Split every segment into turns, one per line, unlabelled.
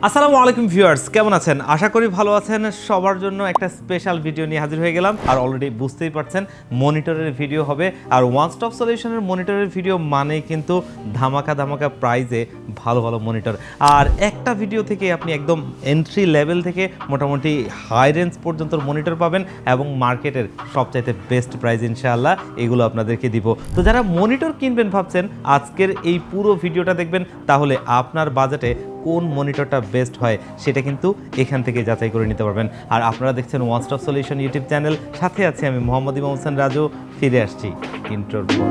আসসালামু আলাইকুম ভিউয়ার্স, কেমন আছেন? আশা করি ভালো আছেন। সবার জন্য একটা স্পেশাল ভিডিও নিয়ে হাজির হয়ে গেলাম। আর অলরেডি বুঝতেই পারছেন মনিটরের ভিডিও হবে। আর ওয়ান স্টপ সলিউশনের মনিটরের ভিডিও মানেই কিন্তু ধামাকা ধামাকা প্রাইজে ভালো ভালো মনিটর। আর একটা ভিডিও থেকে আপনি একদম এন্ট্রি লেভেল থেকে মোটামুটি হাই রেঞ্জ পর্যন্ত মনিটর পাবেন এবং মার্কেটের সবচাইতে বেস্ট প্রাইস ইনশাআল্লাহ এগুলো আপনাদেরকে দিব। তো যারা মনিটর কিনবেন ভাবছেন আজকের এই পুরো ভিডিওটা দেখবেন, তাহলে আপনার বাজেটে কোন মনিটরটা বেস্ট হয় সেটা কিন্তু এখান থেকে যাচাই করে নিতে পারবেন। আর আপনারা দেখছেন one stop solution YouTube channel, সাথে আছি আমি মোহাম্মদ ইমাম হোসেন রাজু। ফিরে আসছি ইন্ট্রোর পর।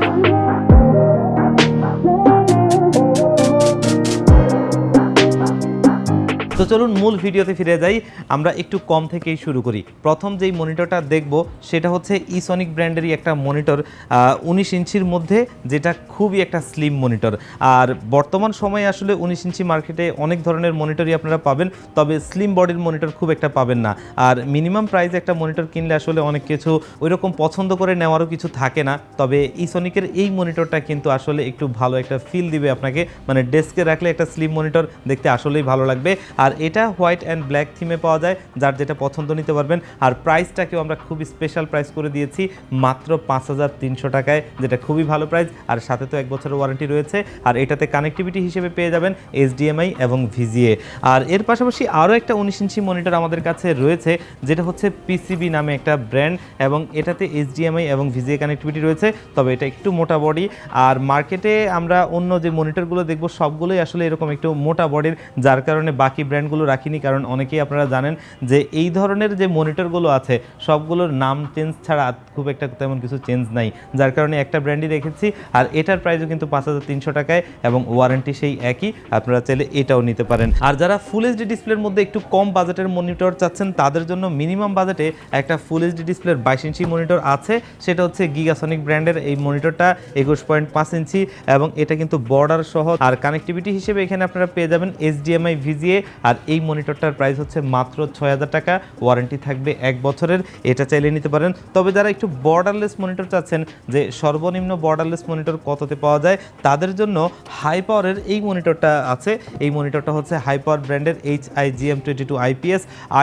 তো চলুন মূল ভিডিওতে ফিরে যাই। আমরা একটু কম থেকেই শুরু করি। প্রথম যেই মনিটরটা দেখব সেটা হচ্ছে ইসনিক ব্র্যান্ডেরই একটা মনিটর, 19 ইঞ্চির মধ্যে, যেটা খুবই একটা স্লিম মনিটর। আর বর্তমান সময়ে আসলে 19 ইঞ্চি মার্কেটে অনেক ধরনের মনিটরই আপনারা পাবেন, তবে স্লিম বডির মনিটর খুব একটা পাবেন না। আর মিনিমাম প্রাইসে একটা মনিটর কিনলে আসলে অনেক কিছু ওইরকম পছন্দ করে নেওয়ারও কিছু থাকে না। তবে ইসনিকের এই মনিটরটা কিন্তু আসলে একটু ভালো একটা ফিল দিবে আপনাকে, মানে ডেস্কে রাখলে একটা স্লিম মনিটর দেখতে আসলেই ভালো লাগবে। আর এটা হোয়াইট অ্যান্ড ব্ল্যাক থিমে পাওয়া যায়, যার যেটা পছন্দ নিতে পারবেন। আর প্রাইসটাকেও আমরা খুবই স্পেশাল প্রাইস করে দিয়েছি মাত্র 5300 টাকায়, যেটা খুবই ভালো প্রাইস। আর সাথে তো 1 বছরের ওয়ারেন্টি রয়েছে। আর এটাতে কানেক্টিভিটি হিসেবে পেয়ে যাবেন HDMI এবং VGA। আর এর পাশাপাশি আরও একটা 19 ইঞ্চি মনিটর আমাদের কাছে রয়েছে, যেটা হচ্ছে PCB নামে একটা ব্র্যান্ড, এবং এটাতে HDMI এবং VGA কানেক্টিভিটি রয়েছে, তবে এটা একটু মোটা বডি। আর মার্কেটে আমরা অন্য যে মনিটরগুলো দেখব সবগুলোই আসলে এরকম একটু মোটা বডির, যার কারণে বাকি ব্র্যান্ডগুলো রাখিনি। কারণ অনেকেই আপনারা জানেন যে এই ধরনের যে মনিটরগুলো আছে সবগুলোর নাম চেঞ্জ ছাড়া খুব একটা তেমন কিছু চেঞ্জ নাই, যার কারণে একটা ব্র্যান্ডই রেখেছি। আর এটার প্রাইসও কিন্তু 5300 টাকায় এবং ওয়ারেন্টি সেই একই। আপনারা চাইলে এটাও নিতে পারেন। আর যারা ফুল এইচডি ডিসপ্লের মধ্যে একটু কম বাজেটের মনিটর চাচ্ছেন, তাদের জন্য মিনিমাম বাজেটে একটা ফুল এইচডি ডিসপ্লের 22 ইঞ্চি মনিটর আছে, সেটা হচ্ছে গিগাসনিক ব্র্যান্ডের এই মনিটরটা, 21.5 ইঞ্চি, এবং এটা কিন্তু বর্ডার সহ। আর কানেক্টিভিটি হিসেবে এখানে আপনারা পেয়ে যাবেন HDMI VGA। আর এই মনিটরটার প্রাইস হচ্ছে মাত্র 6000 টাকা, ওয়ারেন্টি থাকবে 1 বছরের। এটা চাইলে নিতে পারেন। তবে যারা একটু বর্ডারলেস মনিটর চাচ্ছেন, যে সর্বনিম্ন বর্ডারলেস মনিটর কততে পাওয়া যায়, তাদের জন্য হাই পাওয়ারের এই মনিটরটা আছে। এই মনিটরটা হচ্ছে হাই পাওয়ার ব্র্যান্ডের HIGM22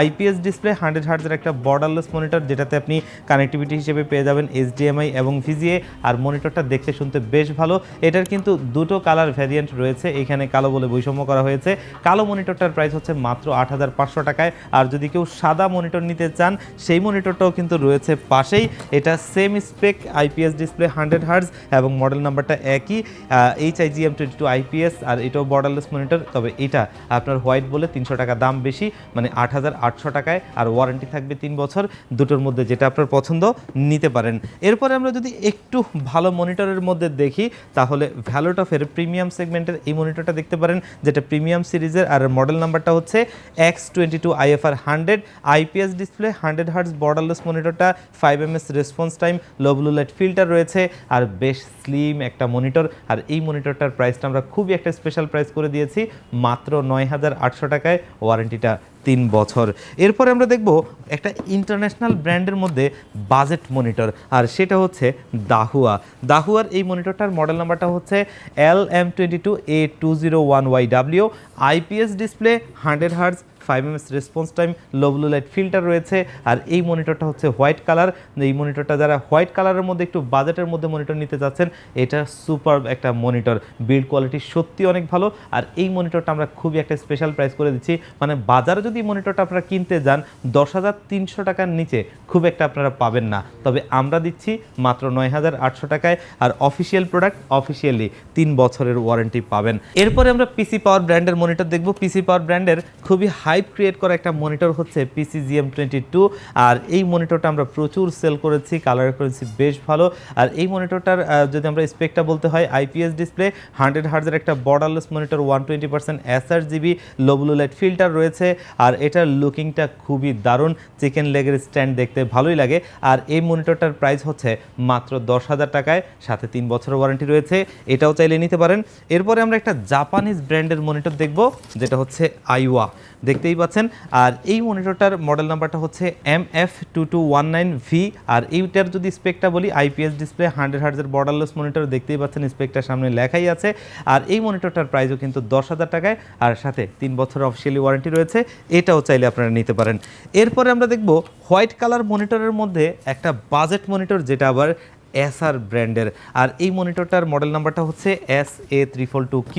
IPS ডিসপ্লে 100 হার্টজের একটা বর্ডারলেস মনিটর, যেটাতে আপনি কানেক্টিভিটি হিসেবে পেয়ে যাবেন HDMI এবং VGA। আর মনিটরটা দেখতে শুনতে বেশ ভালো। এটার কিন্তু দুটো কালার ভ্যারিয়েন্ট রয়েছে, এখানে কালো বলে বৈষম্য করা হয়েছে। কালো মনিটরটার প্রাইস হচ্ছে মাত্র 8500 টাকায়। আর যদি কেউ সাদা মনিটর নিতে চান, সেই মনিটরটাও কিন্তু রয়েছে পাশেই। এটা same spec IPS display 100 hertz এবং মডেল নাম্বারটা একই, HIGM22 IPS। আর এটাও বর্ডারলেস মনিটর, তবে এটা আপনার হোয়াইট বলে 300 টাকা দাম বেশি, মানে 8800 টাকায়। আর ওয়ারেন্টি থাকবে 3 বছর। দুটোর মধ্যে যেটা আপনার পছন্দ নিতে পারেন। এরপরে আমরা যদি একটু ভালো মনিটরের মধ্যে দেখি, তাহলে ভ্যালোটফের প্রিমিয়াম সেগমেন্টের এই মনিটরটা দেখতে পারেন, যেটা প্রিমিয়াম সিরিজের। আর মডেল নাম্বারটা হচ্ছে X22 IFR 100 IPS display 100 hertz borderless মনিটরটা, 5 ms response time, low blue light filter রয়েছে, আর বেশ স্লিম একটা মনিটর। আর এই মনিটরটার প্রাইসটা আমরা খুবই একটা স্পেশাল প্রাইস করে দিয়েছি মাত্র 9800 টাকায়, ওয়ারেন্টিটা 3 বছর। এরপরে আমরা দেখব একটা ইন্টারন্যাশনাল ব্র্যান্ডের মধ্যে বাজেট মনিটর, আর সেটা হচ্ছে দাহুয়ার এই মনিটরটার মডেল নাম্বারটা হচ্ছে LM22A201YW IPS display 100 hertz, 5 ms response time, low blue light filter রয়েছে। আর এই মনিটরটা হচ্ছে হোয়াইট কালার। এই মনিটরটা যারা হোয়াইট কালারের মধ্যে একটু বাজেটের মধ্যে মনিটর নিতে চাচ্ছেন, এটা সুপার একটা মনিটর, বিল্ড কোয়ালিটি সত্যি অনেক ভালো। আর এই মনিটরটা আমরা খুবই একটা স্পেশাল প্রাইস করে দিচ্ছি, মানে বাজারে যদি মনিটরটা আপনারা কিনতে যান 10,300 টাকার নিচে খুব একটা আপনারা পাবেন না, তবে আমরা দিচ্ছি মাত্র 9800 টাকায়। আর অফিসিয়াল প্রোডাক্ট, অফিসিয়ালি 3 বছরের ওয়ারেন্টি পাবেন। এরপরে আমরা পিসি পাওয়ার ব্র্যান্ডের মনিটর দেখব। পিসি পাওয়ার ব্র্যান্ডের খুবই হাইপ ক্রিয়েট করা একটা মনিটর হচ্ছে PCGM22। আর এই মনিটরটা আমরা প্রচুর সেল করেছি, কালার করেছি বেশ ভালো। আর এই মনিটরটার যদি আমরা স্পেকটা বলতে হয়, IPS ডিসপ্লে 100 হার্টজের একটা বর্ডারলেস মনিটর, 120% sRGB, লো ব্লু লাইট ফিল্টার রয়েছে। আর এটার লুকিংটা খুবই দারুণ, চিকেন লেগের স্ট্যান্ড দেখতে ভালোই লাগে। আর এই মনিটরটার প্রাইস হচ্ছে মাত্র 10,000 টাকায়, সাথে 3 বছরের ওয়ারেন্টি রয়েছে। এটাও চাইলে নিতে পারেন। এরপরে আমরা একটা জাপানিজ ব্র্যান্ডের মনিটর দেখব, যেটা হচ্ছে আইওয়া। দেখতে দেখতেই পাচ্ছেন। আর এই মনিটরটার মডেল নাম্বারটা হচ্ছে MF2219V। আর এইটার যদি স্পেকটা বলি, আইপিএস ডিসপ্লে 100 হার্টজের বর্ডারলেস মনিটর, দেখতেই পাচ্ছেন স্পেকটার সামনে লেখাই আছে। আর এই মনিটরটার প্রাইসও কিন্তু 10,000 টাকায়, আর সাথে 3 বছরের অফিসিয়ালি ওয়ারেন্টি রয়েছে। এটাও চাইলে আপনারা নিতে পারেন। এরপরে আমরা দেখব হোয়াইট কালার মনিটরের মধ্যে একটা বাজেট মনিটর, যেটা আবার এসআর ব্র্যান্ডের। আর এই মনিটরটার মডেল নাম্বারটা হচ্ছে SA342Q,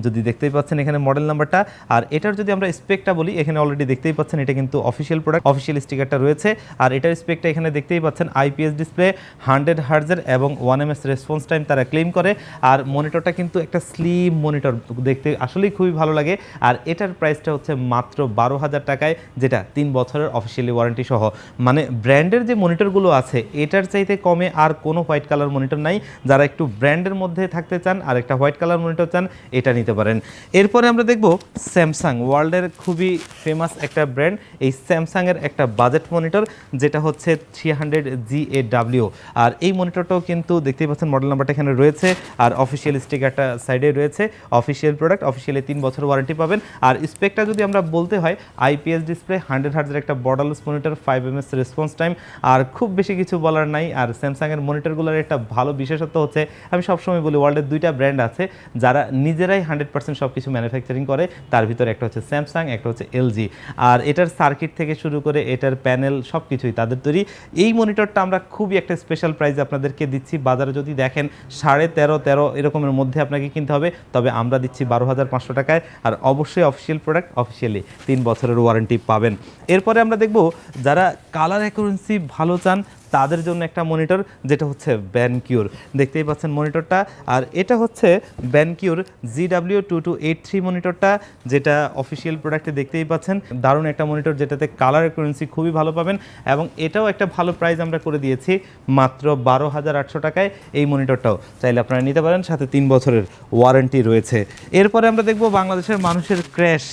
যদি দেখতেই পাচ্ছেন এখানে মডেল নাম্বারটা। আর এটার যদি আমরা স্পেকটা বলি, এখানে অলরেডি দেখতেই পাচ্ছেন এটা কিন্তু অফিসিয়াল প্রোডাক্ট, অফিসিয়াল স্টিকারটা রয়েছে। আর এটার স্পেকটা এখানে দেখতেই পাচ্ছেন আইপিএস ডিসপ্লে, 100 হার্টজের এবং 1 ms রেসপন্স টাইম তারা ক্লেম করে। আর মনিটরটা কিন্তু একটা স্লিম মনিটর, দেখতে আসলেই খুবই ভালো লাগে। আর এটার প্রাইসটা হচ্ছে মাত্র 12,000 টাকায়, যেটা 3 বছরের অফিসিয়ালি ওয়ারেন্টি সহ। মানে ব্র্যান্ডের যে মনিটরগুলো আছে এটার চাইতে কমে আর কোনো হোয়াইট কালার মনিটর নাই। যারা একটু ব্র্যান্ডের মধ্যে থাকতে চান আর একটা হোয়াইট কালার মনিটর চান, এটা নিতে পারেন। এরপরে আমরা দেখব স্যামসাং, ওয়ার্ল্ডের খুবই ফেমাস একটা ব্র্যান্ড, এই স্যামসাংয়ের একটা বাজেট মনিটর, যেটা হচ্ছে 300GAW। আর এই মনিটরটাও কিন্তু দেখতেই পাচ্ছেন মডেল নাম্বারটা এখানে রয়েছে, আর অফিসিয়াল স্টিকারটা সাইডে রয়েছে। অফিসিয়াল প্রোডাক্ট, অফিসিয়ালি 3 বছর ওয়ারেন্টি পাবেন। আর স্পেকটা যদি আমরা বলতে হয়, আইপিএস ডিসপ্লে, 100 হার্টজের একটা borderless monitor, 5 ms response time, আর খুব বেশি কিছু বলার নাই। আর স্যামসাংয়ের মনিটরগুলোর একটা ভালো বিশেষত্ব হচ্ছে, আমি সবসময় বলি ওয়ার্ল্ডের 2টা ব্র্যান্ড আছে যারা নিজেরাই 100% সব কিছু ম্যানুফ্যাকচারিং করে। তার ভিতরে একটা হচ্ছে স্যামসাং, একটা হচ্ছে এলজি। আর এটার সার্কিট থেকে শুরু করে এটার প্যানেল সব কিছুই তাদের তৈরি। এই মনিটরটা আমরা খুবই একটা স্পেশাল প্রাইসে আপনাদেরকে দিচ্ছি। বাজারে যদি দেখেন 13.5 এরকমের মধ্যে আপনাকে কিনতে হবে, তবে আমরা দিচ্ছি 12,500 টাকায়। আর অবশ্যই অফিসিয়াল প্রোডাক্ট, অফিসিয়ালি 3 বছরের ওয়ারেন্টি পাবেন। এরপরে আমরা দেখব যারা কালার অ্যাকুরেন্সি ভালো চান তাদের জন্য একটা মনিটর, যেটা হচ্ছে ব্যানকিউর, দেখতেই পাচ্ছেন মনিটরটা। আর এটা হচ্ছে ব্যানকিউর GW2283 মনিটরটা, যেটা অফিসিয়াল প্রোডাক্টে দেখতেই পাচ্ছেন। দারুণ একটা মনিটর, যেটাতে কালার অ্যাকুরেন্সি খুবই ভালো পাবেন। এবং এটাও একটা ভালো প্রাইস আমরা করে দিয়েছি, মাত্র 12,800 টাকায়। এই মনিটরটাও চাইলে আপনারা নিতে পারেন, সাথে 3 বছরের ওয়ারেন্টি রয়েছে। এরপরে আমরা দেখব বাংলাদেশের মানুষের ক্র্যাশ,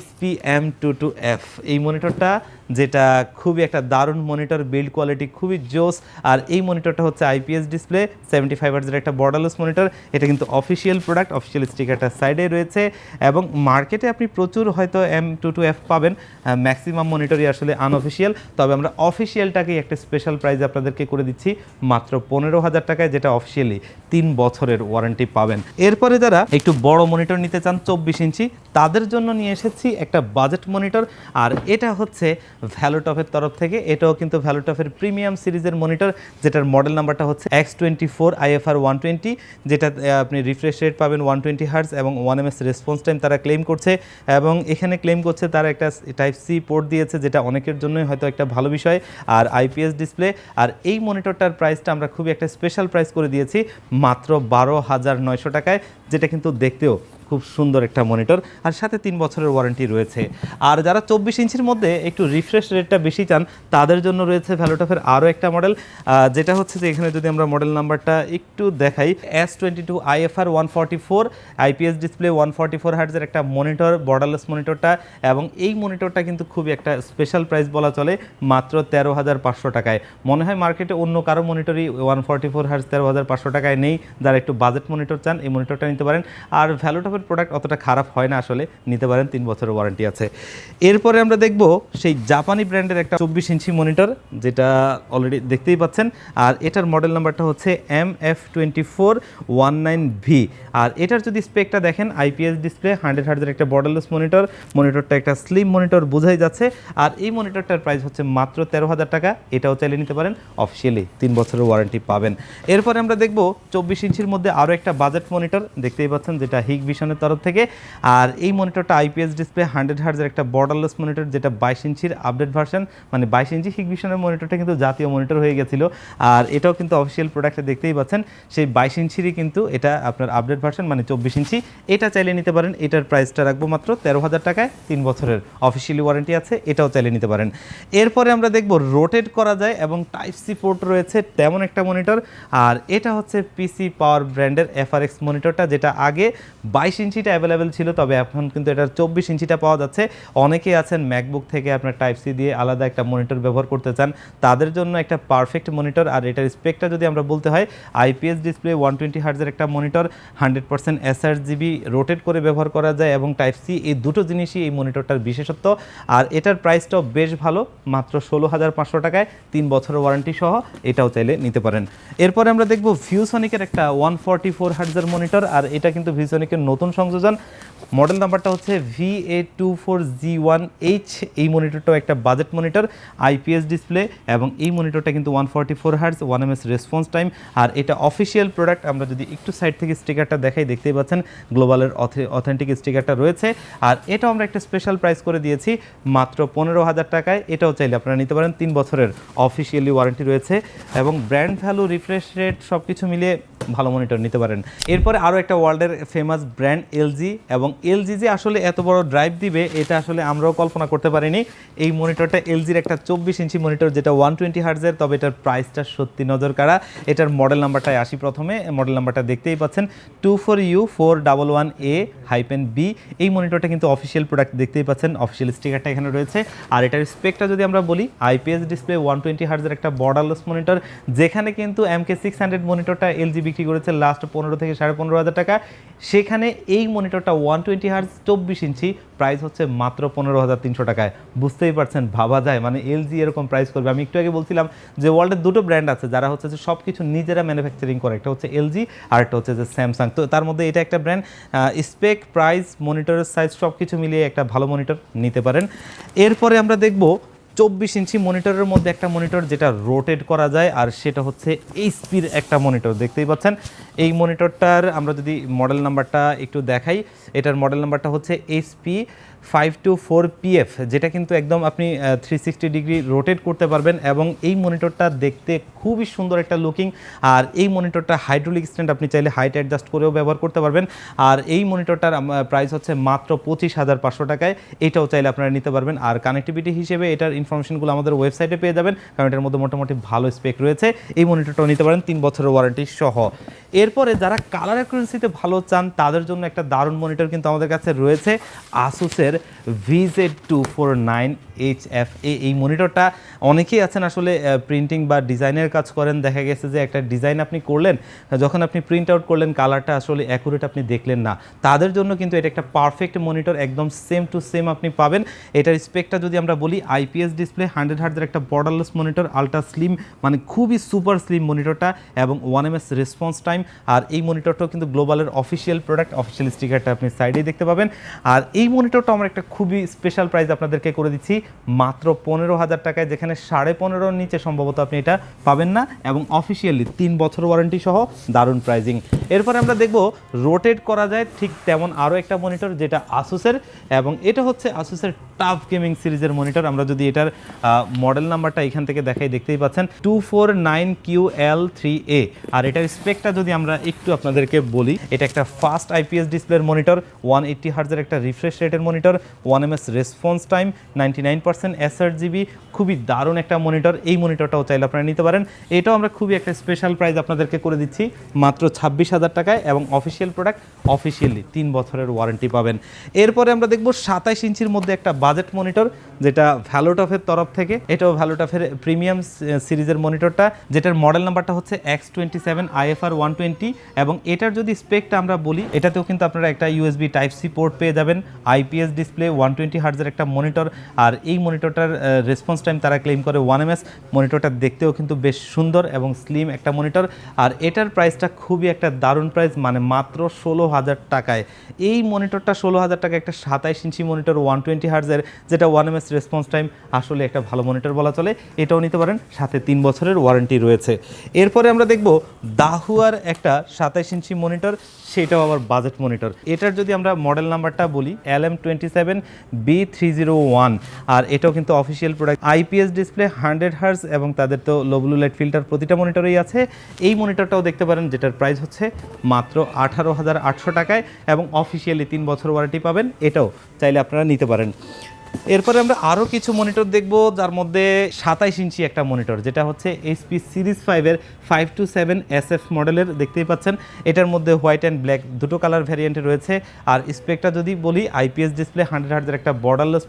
HP M22F, এই মনিটরটা, যেটা খুবই একটা দারুণ মনিটর, বিল্ড কোয়ালিটি খুবই জোস। আর এই মনিটরটা হচ্ছে আইপিএস ডিসপ্লে, 75 হার্টজের একটা বর্ডারলেস মনিটর। এটা কিন্তু অফিসিয়াল প্রোডাক্ট, অফিসিয়াল স্টিকারটা সাইডে রয়েছে। এবং মার্কেটে আপনি প্রচুর হয়তো M22F পাবেন, ম্যাক্সিমাম মনিটরই আসলে আনঅফিসিয়াল। তবে আমরা অফিসিয়ালটাকেই একটা স্পেশাল প্রাইস আপনাদেরকে করে দিচ্ছি, মাত্র 15,000 টাকায়, যেটা অফিসিয়ালি 3 বছরের ওয়ারেন্টি পাবেন। এরপরে যারা একটু বড় মনিটর নিতে চান 24 ইঞ্চি, তাদের জন্য নিয়ে এসেছি একটা বাজেট মনিটর। আর এটা হচ্ছে ভ্যালুটপের তরফ থেকে, এটাও কিন্তু ভ্যালুটপের প্রিমিয়াম সিরিজের মনিটর, যেটার মডেল নাম্বারটা হচ্ছে X24 IFR 120, যেটা আপনি রিফ্রেশ রেট পাবেন 120 হার্টজ এবং 1 ms রেসপন্স টাইম তারা ক্লেম করছে। এবং এখানে ক্লেম করছে তারা একটা টাইপ সি পোর্ট দিয়েছে, যেটা অনেকের জন্যই হয়তো একটা ভালো বিষয়। আর আইপিএস ডিসপ্লে। আর এই মনিটরটার প্রাইসটা আমরা খুবই একটা স্পেশাল প্রাইস করে দিয়েছি, মাত্র 12,900 টাকায়, যেটা কিন্তু দেখতেও খুব সুন্দর একটা মনিটর, আর সাথে 3 বছরের ওয়ারেন্টি রয়েছে। আর যারা 24 ইঞ্চির মধ্যে একটু রিফ্রেশ রেটটা বেশি চান, তাদের জন্য রয়েছে ভ্যালুটপের আরও একটা মডেল, যেটা হচ্ছে যে এখানে যদি আমরা মডেল নাম্বারটা একটু দেখাই, S22 IFR 144, আইপিএস ডিসপ্লে, 144 হার্টজের একটা মনিটর, বর্ডারলেস মনিটরটা। এবং এই মনিটরটা কিন্তু খুবই একটা স্পেশাল প্রাইস বলা চলে, মাত্র 13,500 টাকায়। মনে হয় মার্কেটে অন্য কারো মনিটরই 144 হার্টজ 13,500 টাকায় নেই। যারা একটু বাজেট মনিটর চান, এই মনিটরটা নিতে পারেন। আর ভ্যালুটপের প্রোডাক্ট অতটা খারাপ হয় না আসলে, নিতে পারেন, 3 বছরের ওয়ারেন্টি আছে। এরপরে আমরা দেখব সেই জাপানি ব্র্যান্ডের একটা 24 ইঞ্চি মনিটর, যেটা অলরেডি দেখতেই পাচ্ছেন। আর এটার মডেল নাম্বারটা হচ্ছে MF2419V। আর এটার যদি স্পেকটা দেখেন, আইপিএস ডিসপ্লে, 100 হার্টজের একটা বর্ডারলেস মনিটর, মনিটরটা একটা স্লিম মনিটর বোঝাই যাচ্ছে। আর এই মনিটরটার প্রাইস হচ্ছে মাত্র 13,000 টাকা, এটাও চাইলে নিতে পারেন, অফিসিয়ালি 3 বছরের ওয়ারেন্টি পাবেন। এরপরে আমরা দেখব 24 ইঞ্চির মধ্যে আরও একটা বাজেট মনিটর, দেখতেই পাচ্ছেন, যেটা হিগভিশনের তরফ থেকে। আর এই মনিটরটা আইপিএস ডিসপ্লে, 100 হার্টজের একটা বর্ডারলেস মনিটর, যেটা 22 ইঞ্চির আপডেট ভার্সন, মানে 22 ইঞ্চি হিগভিশনের মনিটরটা কিন্তু জাতীয় মনিটর হয়ে গেছিল। আর এটাও কিন্তু অফিসিয়াল প্রোডাক্টে দেখতেই পাচ্ছেন, সেই 22 ইঞ্চিরই কিন্তু এটা আপনার আপডেট ভার্সন, মানে 24 ইঞ্চি। এটা চাইলে নিতে পারেন, এটার প্রাইসটা রাখবো মাত্র 13,000 টাকায়, 3 বছরের অফিসিয়ালি ওয়ারেন্টি আছে, এটাও চাইলে নিতে পারেন। এরপরে আমরা দেখব রোটেট করা যায় এবং টাইপ সি পোর্ট রয়েছে তেমন একটা মনিটর। আর এটা হচ্ছে পিসি পাওয়ার ব্র্যান্ডের FRX মনিটরটা, যেটা যেটা আগে 22 ইঞ্চিটা অ্যাভেলেবেল ছিল, তবে এখন কিন্তু এটার 24 ইঞ্চিটা পাওয়া যাচ্ছে। অনেকেই আছেন ম্যাকবুক থেকে আপনার টাইপ সি দিয়ে আলাদা একটা মনিটর ব্যবহার করতে চান, তাদের জন্য একটা পারফেক্ট মনিটর। আর এটার স্পেকটা যদি আমরা বলতে হয়, আইপিএস ডিসপ্লে 120 হার্জের একটা মনিটর, 100% এসআরজিবি রোটেট করে ব্যবহার করা যায় এবং টাইপ সি, এই দুটো জিনিসই এই মনিটরটার বিশেষত্ব। আর এটার প্রাইসটাও বেশ ভালো, মাত্র 16,500 টাকায় 3 বছরের ওয়ারেন্টি সহ, এটাও চাইলে নিতে পারেন। এরপরে আমরা দেখব ভিউসনিকের একটা 144 হার্জের মনিটর, আর এটা কিন্তু ভিউসনিকের নতুন সংযোজন। মডেল নাম্বারটা হচ্ছে VA24G1H। এই মনিটরটাও একটা বাজেট মনিটর, আইপিএস ডিসপ্লে, এবং এই মনিটরটা কিন্তু 144 হার্জ, 1ms রেসপন্স টাইম। আর এটা অফিসিয়াল প্রোডাক্ট। আমরা যদি একটু সাইড থেকে স্টিকারটা দেখাই, দেখতেই পাচ্ছেন গ্লোবালের অথেন্টিক স্টিকারটা রয়েছে। আর এটাও আমরা একটা স্পেশাল প্রাইস করে দিয়েছি মাত্র 15,000 টাকায়। এটাও চাইলে আপনারা নিতে পারেন, 3 বছরের অফিসিয়ালি ওয়ারেন্টি রয়েছে এবং ব্র্যান্ড ভ্যালু, রিফ্রেশ রেট সব কিছু মিলিয়ে ভালো মনিটর নিতে পারেন। এরপরে আরও একটা ওয়ার্ল্ডের ফেমাস ব্র্যান্ড এলজি, এবং এলজি যে আসলে এত বড় ড্রাইভ দিবে এটা আসলে আমরাও কল্পনা করতে পারিনি। এই মনিটরটা এলজির একটা 24 ইঞ্চি মনিটর, যেটা 120 হার্জের, তবে এটার প্রাইসটা সত্যি নজর কাড়া। এটার মডেল নাম্বারটায় আসি প্রথমে, মডেল নাম্বারটা দেখতেই পাচ্ছেন 24U411A-B। এই মনিটরটা কিন্তু অফিসিয়াল প্রোডাক্ট, দেখতেই পাচ্ছেন অফিসিয়াল স্টিকারটা এখানে রয়েছে। আর এটার স্পেকটা যদি আমরা বলি, আইপিএস ডিসপ্লে 120 হার্জের একটা বর্ডারলেস মনিটর, যেখানে কিন্তু MK600 মনিটরটা এলজি বিক্রি করেছে লাস্ট 15 থেকে 15,500 টাকা, সেখানে এই মনিটরটা 120 হার্জ 24 ইঞ্চি প্রাইস হচ্ছে মাত্র 15,300 টাকায়। বুঝতেই পারছেন, ভাবা যায় মানে এলজি এরকম প্রাইস করবে। আমি একটু আগে বলছিলাম যে ওয়ার্ল্ডের দুটো ব্র্যান্ড আছে যারা হচ্ছে যে সব কিছু নিজেরা ম্যানুফ্যাকচারিং করে, একটা হচ্ছে এলজি আর একটা হচ্ছে যে স্যামসাং। তো তার মধ্যে এটা একটা ব্র্যান্ড। স্পেক, প্রাইস, মনিটরের সাইজ সব কিছু মিলিয়ে একটা ভালো মনিটর নিতে পারেন। এরপরে আমরা দেখব 24 ইঞ্চি মনিটরের মধ্যে একটা মনিটর যেটা রোটেট করা যায়, আর সেটা হচ্ছে এইচপির একটা মনিটর। দেখতেই পাচ্ছেন এই মনিটরটার আমরা যদি মডেল নাম্বারটা একটু দেখাই, এটার মডেল নাম্বারটা হচ্ছে HP524PF, যেটা কিন্তু একদম আপনি 360 ডিগ্রি রোটেট করতে পারবেন এবং এই মনিটরটা দেখতে খুবই সুন্দর একটা লুকিং। আর এই মনিটরটা হাইড্রোলিক স্ট্যান্ড, আপনি চাইলে হাইট অ্যাডজাস্ট করেও ব্যবহার করতে পারবেন। আর এই মনিটরটার প্রাইস হচ্ছে মাত্র 25,500 টাকায়। এটাও চাইলে আপনারা নিতে পারবেন। আর কানেক্টিভিটি হিসেবে এটার ইনফরমেশনগুলো আমাদের ওয়েবসাইটে পেয়ে যাবেন, কারণ এটার মধ্যে মোটামুটি ভালো স্পেক রয়েছে। এই মনিটরটাও নিতে পারেন 3 বছরের ওয়ারেন্টি সহ। এরপরে যারা কালার অ্যাকুরেন্সিতে ভালো চান, তাদের জন্য একটা দারুণ মনিটর কিন্তু আমাদের কাছে রয়েছে, আসুসের VZ249HFA। এই মনিটরটা অনেকেই আছেন আসলে প্রিন্টিং বা ডিজাইনের কাজ করেন, দেখা গেছে যে একটা ডিজাইন আপনি করলেন, যখন আপনি প্রিন্ট আউট করলেন কালারটা আসলে অ্যাকুরেট আপনি দেখলেন না, তাদের জন্য কিন্তু এটা একটা পারফেক্ট মনিটর, একদম সেম টু সেম আপনি পাবেন। এটার স্পেকটা যদি আমরা বলি, আইপিএস ডিসপ্লে, 100 হার্জের একটা বর্ডারলেস মনিটর, আলট্রা স্লিম, মানে খুবই সুপার স্লিম মনিটরটা, এবং 1ms রেসপন্স টাইম। আর এই মনিটরটাও কিন্তু গ্লোবালের অফিসিয়াল প্রোডাক্ট, অফিসিয়াল স্টিকারটা আপনি সাইডেই দেখতে পাবেন। আর এই মনিটরটা আমরা একটা খুবই স্পেশাল প্রাইস আপনাদেরকে করে দিচ্ছি মাত্র 15,000 টাকায়, যেখানে 15.5-র নিচে সম্ভবত আপনি এটা পাবেন না, এবং অফিসিয়ালি 3 বছর ওয়ারেন্টি সহ দারুণ প্রাইজিং। এরপরে আমরা দেখব রোটেট করা যায় ঠিক তেমন আরও একটা মনিটর, যেটা আসুসের, এবং এটা হচ্ছে আসুসের টাফ গেমিং সিরিজের মনিটর। আমরা যদি এটার মডেল নাম্বারটা এখান থেকে দেখাই, দেখতেই পাচ্ছেন 249QL3A। আর এটার স্পেকটা যদি আমরা একটু আপনাদেরকে বলি, এটা একটা ফাস্ট আইপিএস ডিসপ্লের মনিটর, 180 হার্জের একটা রিফ্রেশ রেটের monitor, 1ms response time, 99% sRGB, খুবই দারুণ একটা মনিটর। এই মনিটরটাও চাইলে আপনারা নিতে পারেন। এটাও আমরা খুবই একটা স্পেশাল প্রাইস আপনাদেরকে করে দিচ্ছি মাত্র 26,000 টাকায়, এবং অফিসিয়াল প্রোডাক্ট, অফিসিয়ালি 3 বছরের ওয়ারেন্টি পাবেন। এরপরে আমরা দেখব 27 ইঞ্চির মধ্যে একটা বাজেট মনিটর, যেটা ভ্যালোটফের তরফ থেকে। এটাও ভ্যালোটফের প্রিমিয়াম সিরিজের মনিটরটা, যেটার মডেল নাম্বারটা হচ্ছে X27IFR120, এবং এটার যদি স্পেকটা আমরা বলি, এটাতেও কিন্তু আপনারা একটা ইউএসবি টাইপ সি পোর্ট পেয়ে যাবেন, আইপিএস ডিসপ্লে, 120 হার্জের একটা মনিটর। আর এই মনিটরটার রেসপন্স টাইম তারা ক্লেম করে 1ms। মনিটরটা দেখতেও কিন্তু বেশ সুন্দর এবং স্লিম একটা মনিটর। আর এটার প্রাইসটা খুবই একটা দারুণ প্রাইস, মানে মাত্র 16,000 টাকায়। এই মনিটরটা 16,000 টাকা, একটা 27 ইঞ্চি মনিটর, 120 হার্জের, যেটা 1ms রেসপন্স টাইম, আসলে একটা ভালো মনিটর বলা চলে। এটাও নিতে পারেন, সাথে 3 বছরের ওয়ারেন্টি রয়েছে। এরপরে আমরা দেখব দাহুয়ার একটা 27 ইঞ্চি মনিটর, সেটাও আবার বাজেট মনিটর। এটার যদি আমরা মডেল নাম্বারটা বলি, LM27B301। আর এটাও কিন্তু official product, IPS display, 100 hertz, এবং তাদের তো লো ব্লু লাইট ফিল্টার প্রতিটা মনিটরেই আছে। এই মনিটরটাও দেখতে পারেন, যেটার প্রাইস হচ্ছে মাত্র 18,800 টাকায়, এবং অফিসিয়ালি 3 বছর ওয়ারেন্টি পাবেন। এটাও চাইলে আপনারা নিতে পারেন। এরপরে আমরা আরও কিছু মনিটর দেখব, যার মধ্যে 27 ইঞ্চি একটা মনিটর, যেটা হচ্ছে এইচপি সিরিজ 5-এর 527 SF মডেলের। দেখতেই পাচ্ছেন এটার মধ্যে হোয়াইট অ্যান্ড ব্ল্যাক দুটো কালার ভ্যারিয়েন্টে রয়েছে। আর স্পেকটা যদি বলি, আইপিএস ডিসপ্লে, 100 হার্টজের একটা বর্ডারলেস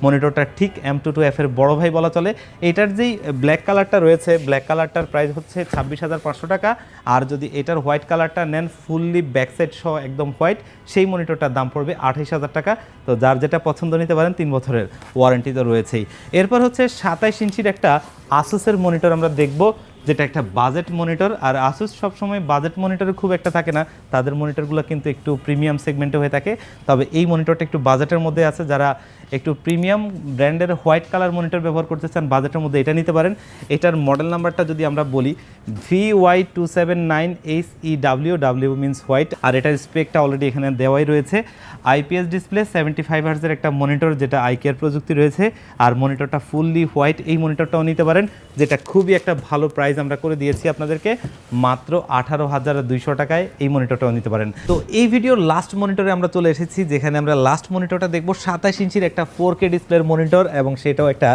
মনিটরটা ঠিক M22F এর বড় ভাই বলা চলে। এটার যেই ব্ল্যাক কালারটা রয়েছে, ব্ল্যাক কালারটার প্রাইস হচ্ছে 26,500 টাকা। আর যদি এটার হোয়াইট কালারটা নেন, ফুললি ব্যাকসাইড সহ একদম হোয়াইট, সেই মনিটরটার দাম পড়বে 28,000 টাকা। তো যার যেটা পছন্দ নিতে পারেন, 3 বছরের ওয়ারেন্টি তো রয়েছেই। এরপর হচ্ছে 27 ইঞ্চির একটা আসুসের মনিটর আমরা দেখব, যেটা একটা বাজেট মনিটর। আর আসুস সবসময় বাজেট মনিটরে খুব একটা থাকে না, তাদের মনিটরগুলো কিন্তু একটু প্রিমিয়াম সেগমেন্টে হয়ে থাকে। তবে এই মনিটরটা একটু বাজেটের মধ্যে আছে, যারা একটু প্রিমিয়াম ব্র্যান্ডের হোয়াইট কালার মনিটর ব্যবহার করতে চান বাজেটের মধ্যে, এটা নিতে পারেন। এটার মডেল নাম্বারটা যদি আমরা বলি, VY279HEWW মিনস হোয়াইট। আর এটার স্পেকটা অলরেডি এখানে দেওয়াই রয়েছে। আইপিএস ডিসপ্লে, 75 হার্টজের একটা মনিটর, যেটা আইকেয়ার প্রযুক্তি রয়েছে। আর মনিটরটা ফুললি হোয়াইট, এই মনিটরটাও নিতে পারেন, যেটা খুবই একটা ভালো প্রাইস আমরা করে দিয়েছি আপনাদেরকে, মাত্র 18,200 টাকায় এই মনিটরটাও নিতে পারেন। তো এই ভিডিওর লাস্ট মনিটরে আমরা চলে এসেছি, যেখানে আমরা লাস্ট মনিটরটা দেখব 27 ইঞ্চির একটা 4K ডিসপ্লের মনিটর, এবং সেটাও একটা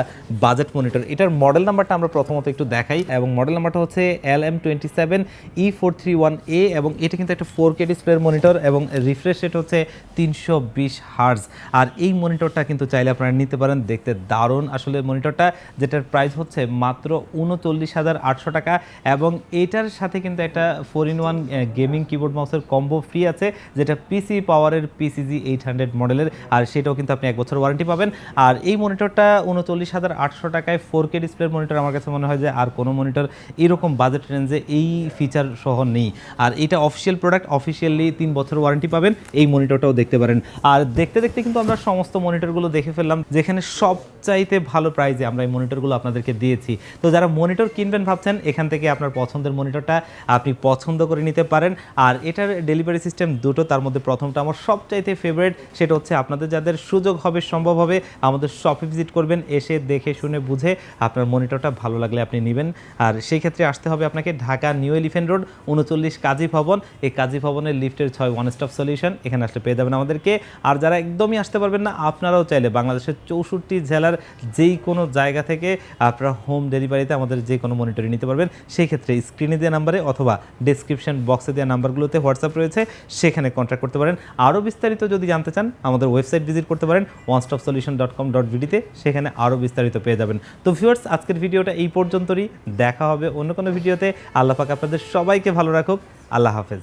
বাজেট মনিটর। এটার মডেল নাম্বারটা আমরা প্রথমত একটু দেখাই, এবং মডেল নাম্বারটা হচ্ছে LM27E431A, এবং এটা কিন্তু একটা 4K ডিসপ্লের মনিটর, এবং রিফ্রেশ রেট হচ্ছে 320 হার্টজ। আর এই মনিটরটা কিন্তু চাইলে আপনারা নিতে পারেন, দেখতে দারুণ আসলে মনিটরটা, যেটার প্রাইস হচ্ছে মাত্র 39,800 টাকা। এবং এটার সাথে কিন্তু একটা 4-in-1 গেমিং কিবোর্ড মাউসের কম্বো ফ্রি আছে, যেটা পিসি পাওয়ারের PCG 800 মডেলের, আর সেটাও কিন্তু আপনি 1 বছর ওয়ারেন্টি পাবেন। আর এই মনিটরটা 39,800 টাকায় 4K ডিসপ্লের মনিটর, আমার কাছে মনে হয় যে আর কোনো মনিটর এরকম বাজেট রেঞ্জে এই ফিচার সহ নেই। আর এটা অফিসিয়াল প্রোডাক্ট, অফিসিয়ালি 3 বছর ওয়ারেন্টি পাবেন। এই মনিটরটাও দেখতে পারেন। আর দেখতে দেখতে কিন্তু আমরা সমস্ত মনিটরগুলো দেখে ফেললাম, যেখানে সবচাইতে ভালো প্রাইসে আমরা এই মনিটরগুলো আপনাদেরকে দিয়েছি। তো যারা মনিটর কিনবেন ভাবছেন, এখান থেকে আপনার পছন্দের মনিটরটা আপনি পছন্দ করে নিতে পারেন। আর এটার ডেলিভারি সিস্টেম দুটো, তার মধ্যে প্রথমটা আমার সবচাইতে ফেভারিট, সেটা হচ্ছে আপনাদের যাদের সুযোগ হবে, সম্ভব হবে, আমাদের শপে ভিজিট করবেন, এসে দেখে শুনে বুঝে আপনার মনিটরটা ভালো লাগলে আপনি নেবেন। আর সেই ক্ষেত্রে আসতে হবে আপনাকে ঢাকা নিউ এলিফ্যান্ট রোড 39 কাজী ভবন। এই কাজী ভবনের লিফটের 6 ওয়ান স্টপ সলিউশন, এখানে আসলে পেয়ে যাবেন আমাদেরকে। আর যারা একদমই আসতে পারবেন না, আপনারাও চাইলে বাংলাদেশের 64 জেলার যেই কোনো জায়গা থেকে আপনারা হোম ডেলিভারিতে আমাদের যে কোনো মনিটরই নিতে পারবেন। সেই ক্ষেত্রে স্ক্রিনে দেওয়া নাম্বারে অথবা ডেসক্রিপশন বক্সে দেওয়া নাম্বারগুলোতে হোয়াটসঅ্যাপ রয়েছে, সেখানে কন্ট্যাক্ট করতে পারেন। আরও বিস্তারিত যদি জানতে চান, আমাদের ওয়েবসাইট ভিজিট করতে পারেন onestopsolution.com.bd-তে, সেখানে আরও বিস্তারিত পেয়ে যাবেন। তো ভিউয়ার্স, আজকের ভিডিওটা এই পর্যন্তই। দেখা হবে অন্য কোনো ভিডিওতে। আল্লাহ পাক আপনাদের সবাইকে ভালো রাখুক। আল্লাহ হাফেজ।